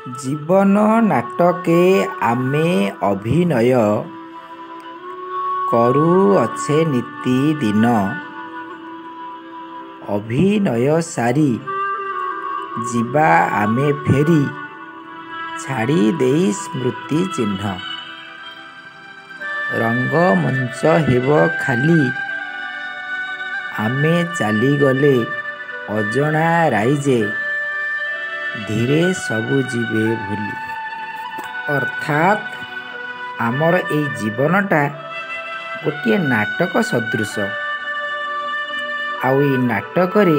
ଜୀବନ ନାଟକେ ଆମେ ଅଭିନୟ କରୁଅଛେ ନିତିଦିନ। ଅଭିନୟ ସାରି ଯିବା ଆମେ ଫେରି, ଛାଡ଼ି ଦେଇ ସ୍ମୃତି ଚିହ୍ନ। ରଙ୍ଗମଞ୍ଚ ହେବ ଖାଲି, ଆମେ ଚାଲିଗଲେ ଅଜଣା ରାଇଜେ, ଧୀରେ ସବୁ ଯିବେ ଭୁଲି। ଅର୍ଥାତ୍ ଆମର ଏଇ ଜୀବନଟା ଗୋଟିଏ ନାଟକ ସଦୃଶ। ଆଉ ଏଇ ନାଟକରେ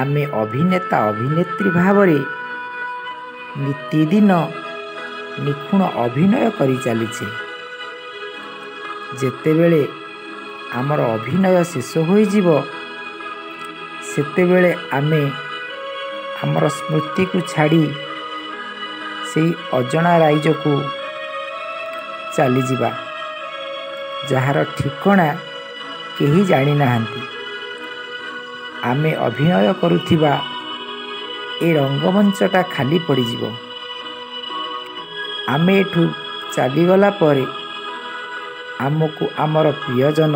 ଆମେ ଅଭିନେତା ଅଭିନେତ୍ରୀ ଭାବରେ ନିତିଦିନ ନିଖୁଣ ଅଭିନୟ କରି ଚାଲିଛେ। ଯେତେବେଳେ ଆମର ଅଭିନୟ ଶେଷ ହୋଇଯିବ, ସେତେବେଳେ ଆମେ ଆମର ସ୍ମୃତିକୁ ଛାଡ଼ି ସେଇ ଅଜଣା ରାଇଜକୁ ଚାଲିଯିବା, ଯାହାର ଠିକଣା କେହି ଜାଣିନାହାନ୍ତି। ଆମେ ଅଭିନୟ କରୁଥିବା ଏ ରଙ୍ଗମଞ୍ଚଟା ଖାଲି ପଡ଼ିଯିବ। ଆମେ ଏଠୁ ଚାଲିଗଲା ପରେ ଆମକୁ ଆମର ପ୍ରିୟଜନ,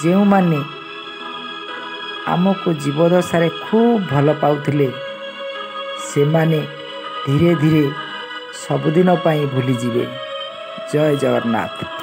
ଯେଉଁମାନେ ଆମକୁ ଜୀବଦଶାରେ ଖୁବ୍ ଭଲ ପାଉଥିଲେ, ସେମାନେ ଧୀରେ ଧୀରେ ସବୁଦିନ ପାଇଁ ଭୁଲିଯିବେ। ଜୟ ଜଗନ୍ନାଥ।